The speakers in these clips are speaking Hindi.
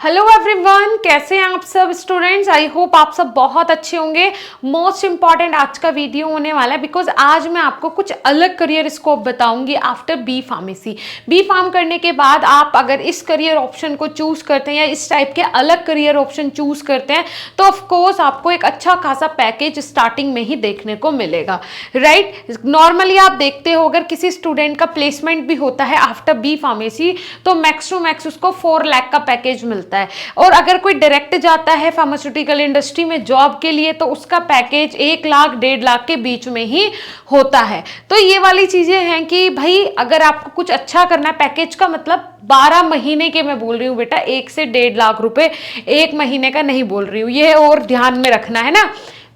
हेलो एवरीवन, कैसे हैं आप सब स्टूडेंट्स। आई होप आप सब बहुत अच्छे होंगे। मोस्ट इंपॉर्टेंट आज का वीडियो होने वाला है बिकॉज आज मैं आपको कुछ अलग करियर स्कोप बताऊंगी after B pharmacy. B pharm करने के बाद आप अगर इस करियर ऑप्शन को चूज करते हैं या इस टाइप के अलग करियर ऑप्शन चूज करते हैं तो ऑफकोर्स आपको एक अच्छा खासा पैकेज स्टार्टिंग में ही देखने को मिलेगा, राइट। नॉर्मली आप देखते हो अगर किसी स्टूडेंट का प्लेसमेंट भी होता है आफ्टर बी फार्मेसी तो मैक्स टू मैक्स उसको 4 लाख का पैकेज मिलता है। और अगर कोई डायरेक्ट जाता है फार्मास्यूटिकल इंडस्ट्री में जॉब के लिए तो उसका पैकेज 1 लाख 1.5 लाख के बीच में ही होता है। तो ये वाली चीजें हैं कि भाई अगर आपको कुछ अच्छा करना है, पैकेज का मतलब 12 महीने के मैं बोल रही हूँ बेटा, 1 से 1.5 लाख रुपए एक महीने का नहीं बोल रही हूँ, ये और ध्यान में रखना है ना।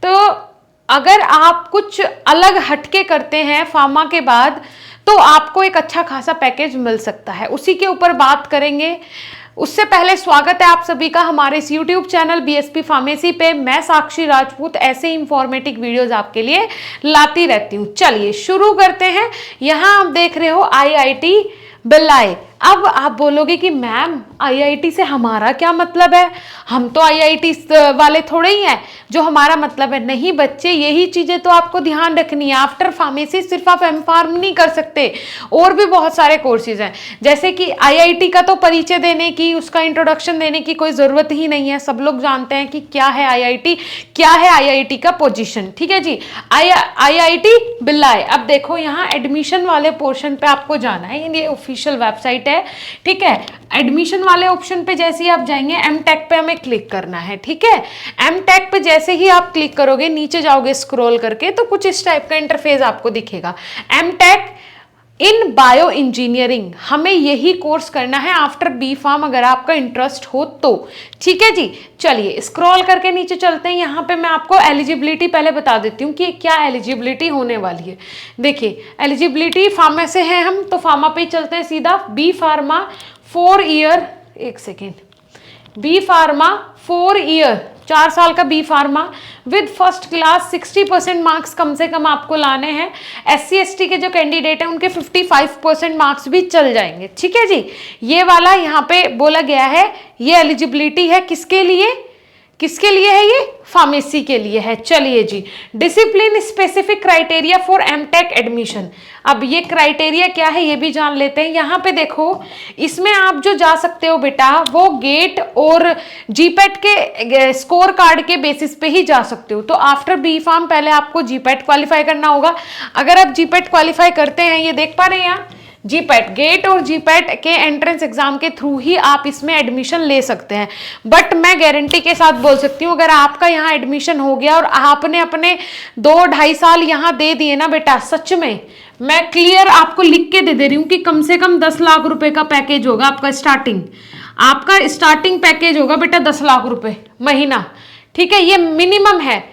तो अगर आप कुछ अलग हटके करते हैं फार्मा के बाद तो आपको एक अच्छा खासा पैकेज मिल सकता है, उसी के ऊपर बात करेंगे। उससे पहले स्वागत है आप सभी का हमारे इस YouTube चैनल बीएसपी फार्मेसी पे। मैं साक्षी राजपूत ऐसे इंफॉर्मेटिव वीडियोस आपके लिए लाती रहती हूँ। चलिए शुरू करते हैं। यहाँ आप देख रहे हो IIT भिलाई। अब आप बोलोगे कि मैम IIT से हमारा क्या मतलब है, हम तो IIT वाले थोड़े ही हैं जो हमारा मतलब है। नहीं बच्चे, यही चीजें तो आपको ध्यान रखनी है। आफ्टर फार्मेसी सिर्फ आप एम फार्म नहीं कर सकते, और भी बहुत सारे कोर्सेज हैं। जैसे कि IIT का तो परिचय देने की, उसका इंट्रोडक्शन देने की कोई जरूरत ही नहीं है। सब लोग जानते हैं कि क्या है IIT, क्या है IIT का पोजीशन, ठीक है जी। IIT भिलाई। अब देखो यहाँ एडमिशन वाले पोर्शन पे आपको जाना है, ये ऑफिशियल वेबसाइट है, ठीक है। एडमिशन वाले ऑप्शन पे जैसे ही आप जाएंगे MTech पे हमें क्लिक करना है, ठीक है। MTech पे जैसे ही आप क्लिक करोगे नीचे जाओगे स्क्रॉल करके तो कुछ इस टाइप का इंटरफेस आपको दिखेगा। MTech इन बायो इंजीनियरिंग, हमें यही कोर्स करना है आफ्टर बी फार्म अगर आपका इंटरेस्ट हो तो, ठीक है जी। चलिए स्क्रॉल करके नीचे चलते हैं। यहाँ पे मैं आपको एलिजिबिलिटी पहले बता देती हूँ कि क्या एलिजिबिलिटी होने वाली है। देखिए एलिजिबिलिटी फार्मा से है हम, तो फार्मा पे चलते हैं सीधा। बी फार्मा 4 ईयर, एक सेकेंड, बी फार्मा 4 ईयर, 4 साल का B pharma with first class 60% marks कम से कम आपको लाने हैं। SC ST के जो कैंडिडेट हैं उनके 55% मार्क्स भी चल जाएंगे, ठीक है जी। ये वाला यहाँ पे बोला गया है, ये एलिजिबिलिटी है किसके लिए, किसके लिए है ये, फार्मेसी के लिए है। चलिए जी, discipline specific criteria for MTech admission. अब ये क्राइटेरिया क्या है ये भी जान लेते हैं। यहाँ पे देखो, इसमें आप जो जा सकते हो बेटा वो गेट और GPAT के स्कोर कार्ड के बेसिस पे ही जा सकते हो। तो आफ्टर बी फार्म पहले आपको GPAT क्वालिफाई करना होगा। अगर आप GPAT क्वालिफाई करते हैं, ये देख पा रहे हैं यहाँ, GPAT गेट और GPAT के एंट्रेंस एग्जाम के थ्रू ही आप इसमें एडमिशन ले सकते हैं। बट मैं गारंटी के साथ बोल सकती हूँ अगर आपका यहाँ एडमिशन हो गया और आपने अपने 2-2.5 साल यहाँ दे दिए ना बेटा, सच में मैं क्लियर आपको लिख के दे रही हूँ कि कम से कम 10 लाख रुपए का पैकेज होगा आपका स्टार्टिंग। आपका स्टार्टिंग पैकेज होगा बेटा 10 लाख रुपए महीना, ठीक है। ये मिनिमम है,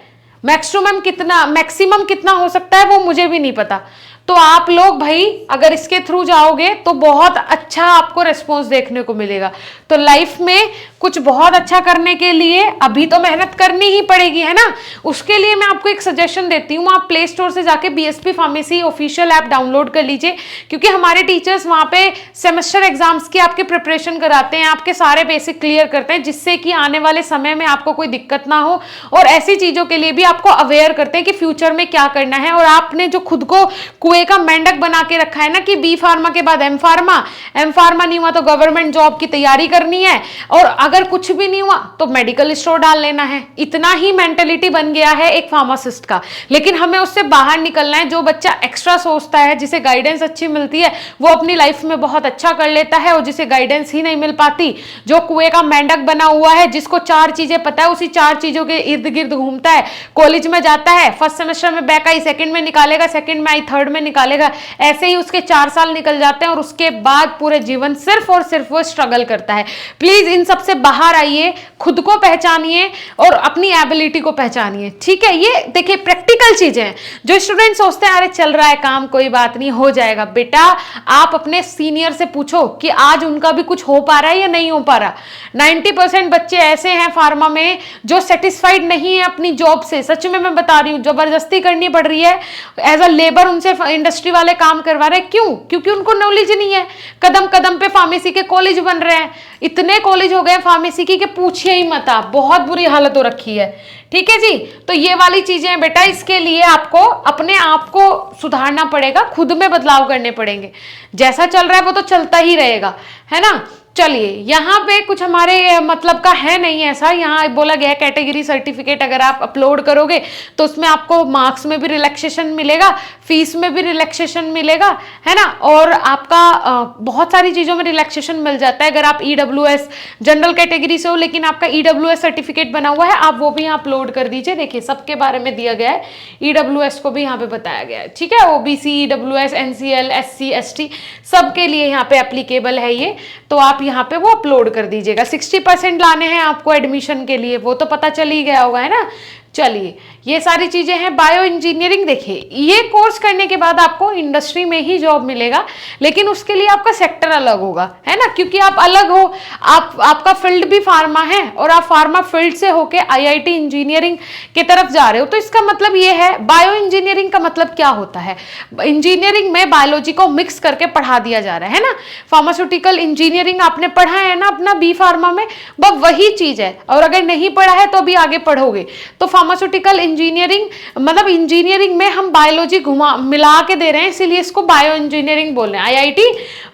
मैक्सिमम कितना हो सकता है वो मुझे भी नहीं पता। तो आप लोग भाई अगर इसके थ्रू जाओगे तो बहुत अच्छा आपको रिस्पॉन्स देखने को मिलेगा। तो लाइफ में कुछ बहुत अच्छा करने के लिए अभी तो मेहनत करनी ही पड़ेगी, है ना। उसके लिए मैं आपको एक सजेशन देती हूँ, आप प्ले स्टोर से जाके BSP pharmacy official app download कर लीजिए, क्योंकि हमारे टीचर्स वहाँ पे सेमेस्टर एग्जाम्स की आपके प्रिपरेशन कराते हैं, आपके सारे बेसिक क्लियर करते हैं, जिससे कि आने वाले समय में आपको कोई दिक्कत ना हो। और ऐसी चीजों के लिए भी आपको अवेयर करते हैं कि फ्यूचर में क्या करना है। और आपने जो खुद को कुएं का मेंढक बना के रखा है ना कि बी फार्मा के बाद एम फार्मा नहीं हुआ तो गवर्नमेंट जॉब की तैयारी करनी है, और अगर कुछ भी नहीं हुआ तो मेडिकल स्टोर डाल लेना है, इतना ही मेंटेलिटी बन गया है एक फार्मासिस्ट का। लेकिन हमें उससे बाहर निकलना है। जो बच्चा एक्स्ट्रा सोचता है, जिसे गाइडेंस अच्छी मिलती है, वो अपनी लाइफ में बहुत अच्छा कर लेता है, और जिसे गाइडेंस ही नहीं मिल पाती, जो कुएं का मेंढक बना हुआ है, जिसको 4 चीजें पता है, उसी 4 चीजों के इर्द गिर्द घूमता है, कॉलेज में जाता है, फर्स्ट सेमेस्टर में बैक आई, सेकंड में निकालेगा, सेकंड में आई, थर्ड में निकालेगा, ऐसे ही उसके 4 साल निकल जाते हैं और उसके बाद पूरे जीवन सिर्फ और सिर्फ वो स्ट्रगल करता है। प्लीज इन सब से बाहर आइए, खुद को पहचानिए और अपनी एबिलिटी को पहचानिए, ठीक है। ये देखिए प्रैक्टिकल चीजें हैं। जो स्टूडेंट सोचते हैं अरे चल रहा है काम, कोई बात नहीं, हो जाएगा, बेटा आप अपने सीनियर से पूछो कि आज उनका भी कुछ हो पा रहा है या नहीं हो पा रहा। 90% बच्चे ऐसे हैं फार्मा में जो सेटिस्फाइड नहीं है अपनी जॉब से। सच में मैं बता रही हूँ, जबरदस्ती करनी पड़ रही है, एज अ लेबर उनसे इंडस्ट्री वाले काम करवा रहे हैं। क्यों? क्योंकि उनको नॉलेज नहीं है। कदम कदम पे फार्मेसी के कॉलेज बन रहे हैं, इतने कॉलेज हो गए फार्मेसी की कि पूछिए ही मत आप, बहुत बुरी हालत हो रखी है। ठीक है जी, तो ये वाली चीजें हैं बेटा, इसके लिए आपको अपने आप को सुधारना पड़ेगा, खुद में बदलाव करने पड़ेंगे। जैसा चल रहा है वो तो चलता ही रहेगा, है ना। चलिए, यहाँ पे कुछ हमारे मतलब का है नहीं ऐसा, यहाँ बोला गया कैटेगरी सर्टिफिकेट अगर आप अपलोड करोगे तो उसमें आपको मार्क्स में भी रिलैक्सेशन मिलेगा, फीस में भी रिलैक्सेशन मिलेगा, है ना, और आपका बहुत सारी चीज़ों में रिलैक्सेशन मिल जाता है अगर आप EWS जनरल कैटेगरी से हो, लेकिन आपका EWS सर्टिफिकेट बना हुआ है, आप वो भी यहाँ अपलोड कर दीजिए। देखिए सबके बारे में दिया गया है, EWS को भी यहाँ पे बताया गया है। ठीक है, OBC, EWS, NCL, SC, ST सबके लिए यहाँ पे एप्लीकेबल है ये, तो आप यहाँ पे वो अपलोड कर दीजिएगा। 60% लाने हैं आपको एडमिशन के लिए, वो तो पता चल ही गया होगा, है ना। चलिए, ये सारी चीजें हैं। बायो इंजीनियरिंग, देखिए ये कोर्स करने के बाद आपको इंडस्ट्री में ही जॉब मिलेगा, लेकिन उसके लिए आपका सेक्टर अलग होगा, है ना, क्योंकि आप अलग हो, आपका फील्ड भी फार्मा है और आप फार्मा फील्ड से होके IIT इंजीनियरिंग की तरफ जा रहे हो। तो इसका मतलब ये है, बायो इंजीनियरिंग का मतलब क्या होता है, इंजीनियरिंग में बायोलॉजी को मिक्स करके पढ़ा दिया जा रहा है ना। फार्मास्यूटिकल इंजीनियरिंग आपने पढ़ा है ना अपना B फार्मा में, बस वही चीज है, और अगर नहीं पढ़ा है तो अभी आगे पढ़ोगे। तो फार्मास्यूटिकल इंजीनियरिंग मतलब इंजीनियरिंग में हम बायोलॉजी घुमा मिला के दे रहे हैं, इसीलिए इसको बायो इंजीनियरिंग बोल रहे हैं, IIT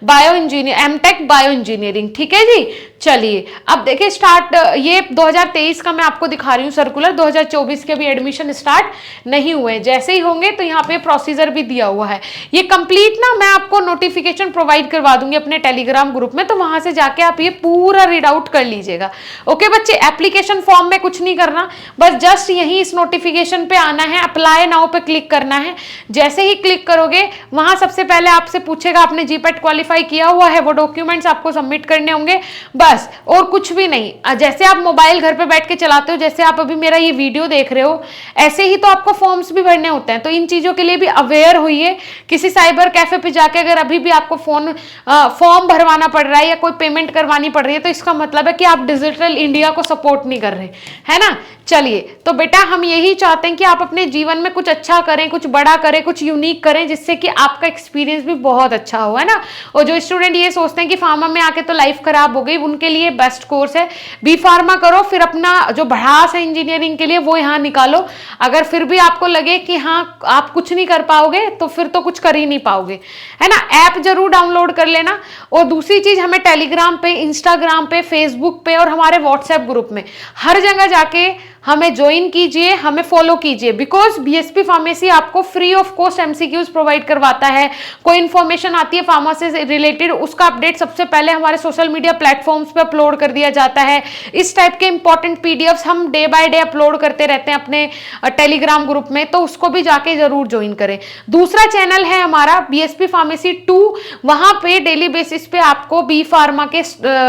bio engineer, MTech bio engineering. ठीक है जी, चलिए अब देखिए स्टार्ट, ये 2023 का मैं आपको दिखा रही हूँ सर्कुलर, 2024 के भी एडमिशन स्टार्ट नहीं हुए, जैसे ही होंगे तो यहाँ पे प्रोसीजर भी दिया हुआ है। ये कंप्लीट ना मैं आपको नोटिफिकेशन प्रोवाइड करवा दूंगी अपने टेलीग्राम ग्रुप में, तो वहां से जाके आप ये पूरा रीड आउट कर लीजिएगा। ओके बच्चे, एप्लीकेशन फॉर्म में कुछ नहीं करना, बस जस्ट यही इस नोटिफिकेशन पे आना है, अप्लाई नाउ पे क्लिक करना है। जैसे ही क्लिक करोगे वहां सबसे पहले आपसे पूछेगा आपने GPAT क्वालिफाई किया हुआ है, वो डॉक्यूमेंट्स आपको सबमिट करने होंगे, बस और कुछ भी नहीं। जैसे आप मोबाइल घर पे बैठ के चलाते हो, जैसे आप अभी मेरा ये वीडियो देख रहे हो, ऐसे ही तो आपको फॉर्म्स भी भरने होते हैं। तो इन चीजों के लिए भी अवेयर होइए। किसी साइबर कैफे पे जाके अगर अभी भी आपको फॉर्म भरवाना पड़ रहा है या कोई पेमेंट करवानी पड़ रही है, तो इसका मतलब है कि आप डिजिटल इंडिया को सपोर्ट नहीं कर रहे, है ना। चलिए, तो बेटा हम यही चाहते हैं कि आप अपने जीवन में कुछ अच्छा करें, कुछ बड़ा करें, कुछ यूनिक करें, जिससे कि आपका एक्सपीरियंस भी बहुत अच्छा हो, है ना। और जो स्टूडेंट ये सोचते हैं कि फार्मा में आके तो लाइफ खराब हो गई, उनके लिए बेस्ट कोर्स है B फार्मा करो, फिर अपना जो भड़ास है इंजीनियरिंग के लिए वो यहाँ निकालो। अगर फिर भी आपको लगे कि हाँ आप कुछ नहीं कर पाओगे, तो फिर तो कुछ कर ही नहीं पाओगे, है ना। ऐप जरूर डाउनलोड कर लेना। और दूसरी चीज, हमें टेलीग्राम पे, इंस्टाग्राम पे, फेसबुक पे और हमारे व्हाट्सएप ग्रुप में हर जगह जाके हमें ज्वाइन कीजिए, हमें फॉलो कीजिए, बिकॉज BSP फार्मेसी आपको free of cost MCQs provide करवाता है। कोई इन्फॉर्मेशन आती है फार्मा से रिलेटेड, उसका अपडेट सबसे पहले हमारे सोशल मीडिया प्लेटफॉर्म्स पे अपलोड कर दिया जाता है। इस टाइप के इंपॉर्टेंट PDFs हम डे बाय डे अपलोड करते रहते हैं अपने टेलीग्राम ग्रुप में, तो उसको भी जाके जरूर ज्वाइन करें। दूसरा चैनल है हमारा BSP फार्मेसी 2, वहां पे डेली बेसिस पे आपको B फार्मा के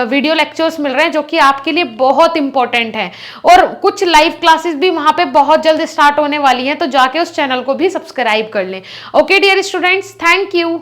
वीडियो लेक्चर्स मिल रहे हैं, जो कि आपके लिए बहुत इंपॉर्टेंट है, और कुछ लाइव क्लासेस भी वहां पे बहुत जल्द स्टार्ट होने वाली हैं, तो जाके उस चैनल को भी सब्सक्राइब कर लें। Okay dear students, thank you.